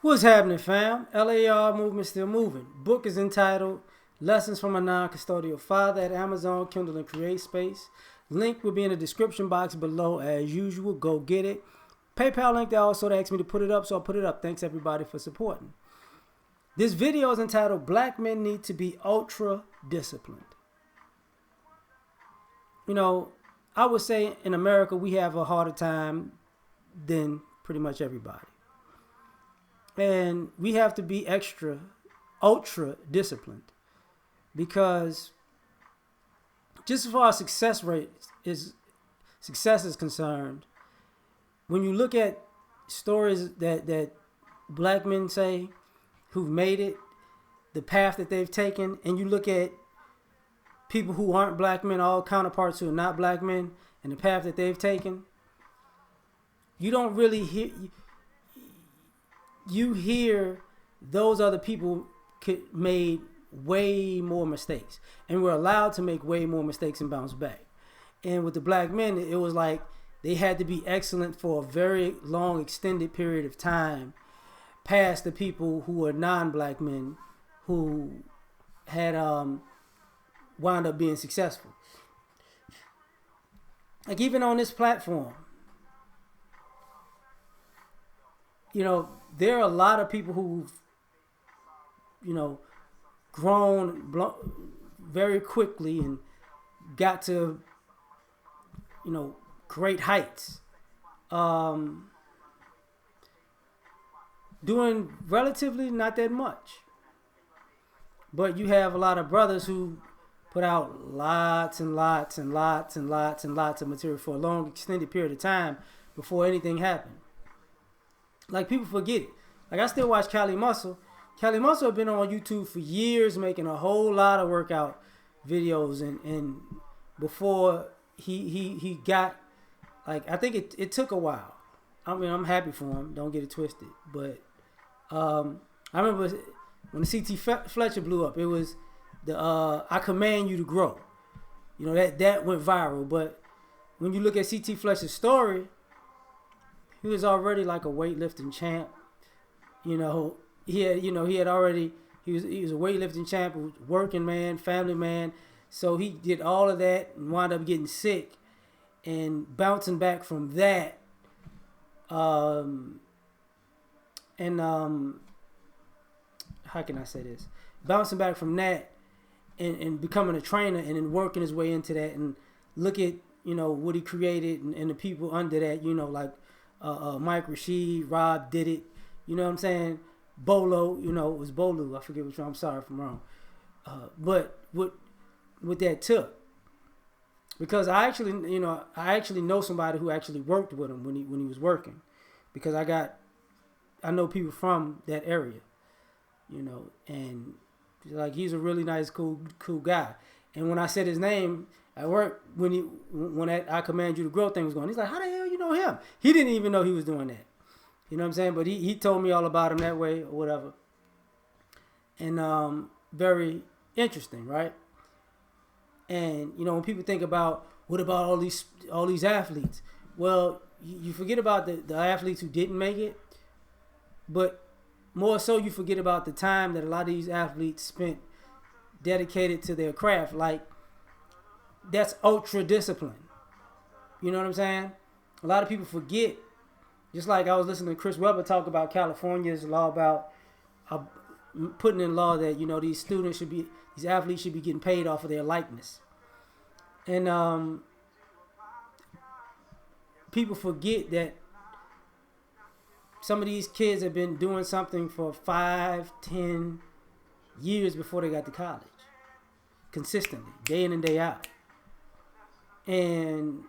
What's happening, fam? L.A.R. movement still moving. Book is entitled Lessons from a Non-Custodial Father at Amazon, Kindle, and Create Space. Link will be in the description box below as usual. Go get it. PayPal link that also asked me to put it up, so I'll put it up. Thanks everybody for supporting. This video is entitled Black Men Need to Be Ultra Disciplined. You know, I would say in America we have a harder time than pretty much everybody. And we have to be ultra disciplined, because just as far as success is concerned, when you look at stories that black men say who've made it, the path that they've taken, and you look at people who aren't black men, all counterparts who are not black men, and the path that they've taken, you don't really hear. You hear those other people made way more mistakes, and were allowed to make way more mistakes and bounce back. And with the black men, it was like they had to be excellent for a very long, extended period of time, past the people who were non-black men who had wound up being successful. Like even on this platform, you know, there are a lot of people who've, you know, grown very quickly and got to, you know, great heights, doing relatively not that much. But you have a lot of brothers who put out lots and lots and lots and lots and lots of material for a long extended period of time before anything happened. Like, people forget it. Like, I still watch Cali Muscle. Cali Muscle had been on YouTube for years making a whole lot of workout videos, and before he got, like, I think it took a while. I mean, I'm happy for him, don't get it twisted, but I remember when the CT Fletcher blew up, it was the I Command You to Grow. You know, that went viral. But when you look at CT Fletcher's story, he was already like a weightlifting champ. He was a weightlifting champ, a working man, family man. So he did all of that and wound up getting sick and bouncing back from that. How can I say this? Bouncing back from that and becoming a trainer, and then working his way into that, and look at, you know, what he created, and the people under that, you know, like Mike Rashid, Rob did it, you know what I'm saying? Bolo, you know, it was Bolu, I forget which one, I'm sorry if I'm wrong. But what that took, because I actually know somebody who actually worked with him when he was working, because I know people from that area, you know, and like, he's a really nice, cool guy. And when I said his name at work, when that I Command You to Grow thing was going, he's like, how the hell you know him? He didn't even know he was doing that. You know what I'm saying? But he told me all about him that way or whatever. And very interesting, right? And, you know, when people think about, what about all these athletes? Well, you forget about the athletes who didn't make it, but more so you forget about the time that a lot of these athletes spent dedicated to their craft. Like, that's ultra discipline. You know what I'm saying? A lot of people forget. Just like I was listening to Chris Webber talk about California's law about putting in law that, you know, these athletes should be getting paid off of their likeness. And people forget that some of these kids have been doing something for 5, 10 years before they got to college. Consistently, day in and day out. And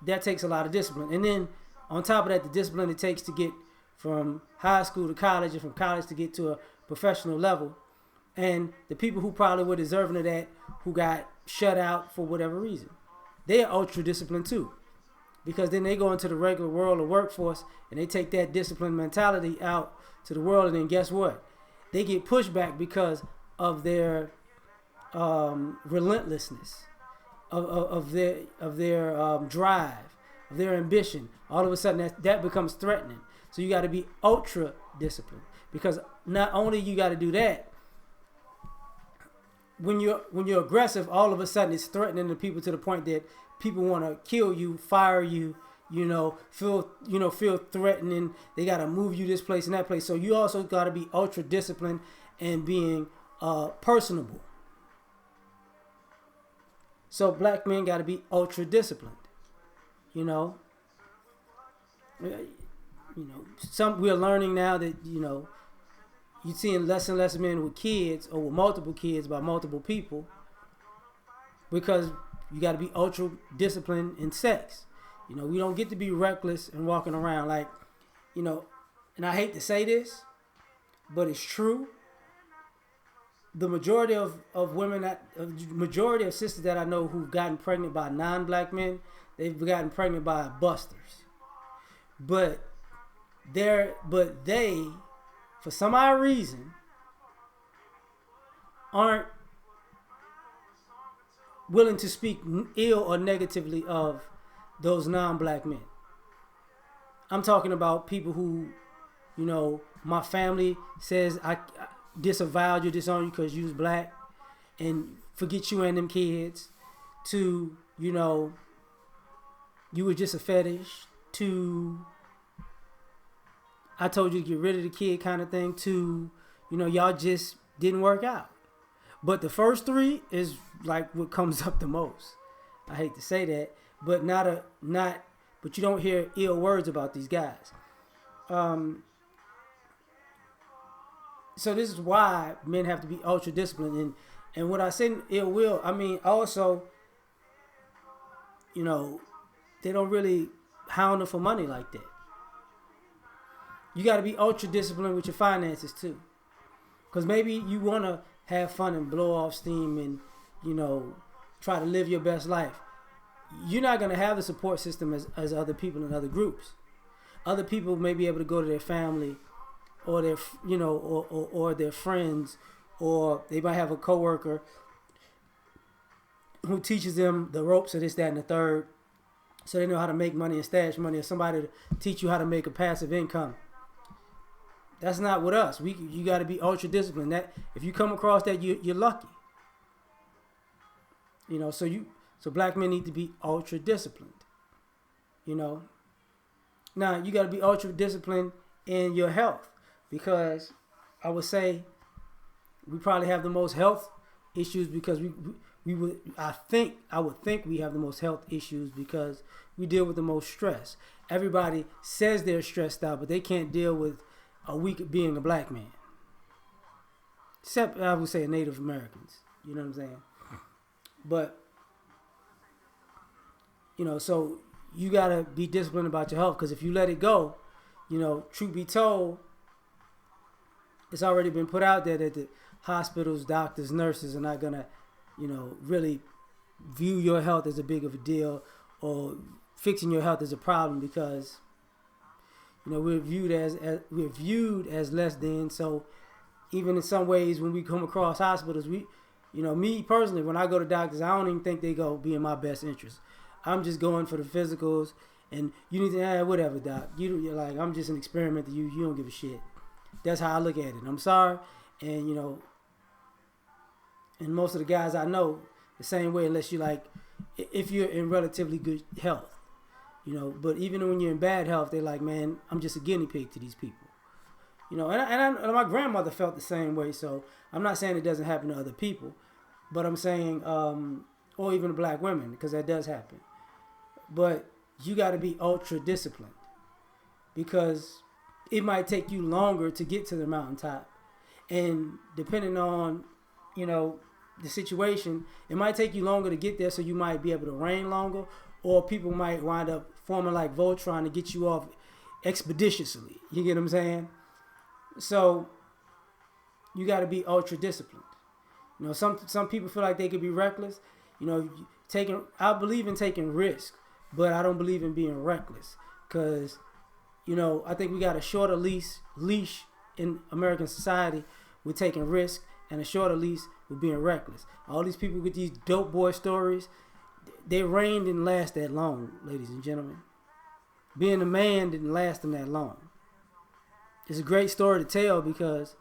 that takes a lot of discipline. And then on top of that, the discipline it takes to get from high school to college, and from college to get to a professional level. And the people who probably were deserving of that, who got shut out for whatever reason, they are ultra disciplined too. Because then they go into the regular world of workforce, and they take that disciplined mentality out to the world, and then guess what? They get pushed back because of their relentlessness, of their drive, of their ambition, all of a sudden that becomes threatening. So you got to be ultra disciplined, because not only you got to do that, when you're aggressive, all of a sudden it's threatening to people to the point that people want to kill you, fire you, feel threatening. They got to move you this place and that place. So you also got to be ultra disciplined and being personable. So black men got to be ultra disciplined. We're learning now that you're seeing less and less men with kids or with multiple kids by multiple people, because you got to be ultra disciplined in sex. We don't get to be reckless and walking around like, and I hate to say this, but it's true. The majority of women, majority of sisters that I know who've gotten pregnant by non-black men, they've gotten pregnant by busters. But they, for some odd reason, aren't willing to speak ill or negatively of those non-black men. I'm talking about people who, my family says I disavowed you, disowned you because you was black, and forget you and them kids, to, you were just a fetish, to I told you to get rid of the kid kind of thing, to, y'all just didn't work out. But the first three is like what comes up the most. I hate to say that, but but you don't hear ill words about these guys. So this is why men have to be ultra disciplined. And when I say ill will, I mean also, they don't really hound them for money like that. You got to be ultra disciplined with your finances too. Because maybe you want to have fun and blow off steam and, try to live your best life. You're not going to have the support system as other people in other groups. Other people may be able to go to their family or their, or their friends, or they might have a coworker who teaches them the ropes of this, that, and the third, so they know how to make money and stash money, or somebody to teach you how to make a passive income. That's not with us. You got to be ultra disciplined. That if you come across that, you're lucky. So black men need to be ultra disciplined. Now you got to be ultra disciplined in your health, because I would say we probably have the most health issues because I would think we have the most health issues because we deal with the most stress. Everybody says they're stressed out, but they can't deal with a week being a black man. Except, I would say, Native Americans. You know what I'm saying? But, so you got to be disciplined about your health, because if you let it go, truth be told, it's already been put out there that the hospitals, doctors, nurses are not going to, really view your health as a big of a deal, or fixing your health as a problem, because we're viewed as less than. So even in some ways, when we come across hospitals, me personally, when I go to doctors, I don't even think they go be in my best interest. I'm just going for the physicals, and you need to whatever, doc. You're like, I'm just an experiment to you. You don't give a shit. That's how I look at it. I'm sorry, and and most of the guys I know the same way, unless if you're in relatively good health. But even when you're in bad health, they're like, man, I'm just a guinea pig to these people. And my grandmother felt the same way. So I'm not saying it doesn't happen to other people, but I'm saying, or even to black women, because that does happen. But you got to be ultra disciplined, because it might take you longer to get to the mountaintop. And depending on, the situation, it might take you longer to get there, so you might be able to reign longer, or people might wind up forming like Voltron to get you off expeditiously. You get what I'm saying? So you got to be ultra disciplined. Some people feel like they could be reckless. I believe in taking risks, but I don't believe in being reckless, because I think we got a shorter leash in American society with taking risks, and a shorter leash with being reckless. All these people with these dope boy stories, their reign didn't last that long, ladies and gentlemen. being a man didn't last them that long. It's a great story to tell because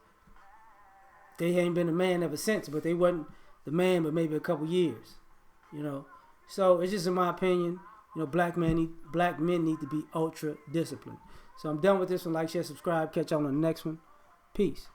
they ain't been a man ever since, but they wasn't the man but maybe a couple years, you know. So it's just in my opinion, you know, black men need to be ultra disciplined. So I'm done with this one. Like, share, subscribe. Catch y'all on the next one. Peace.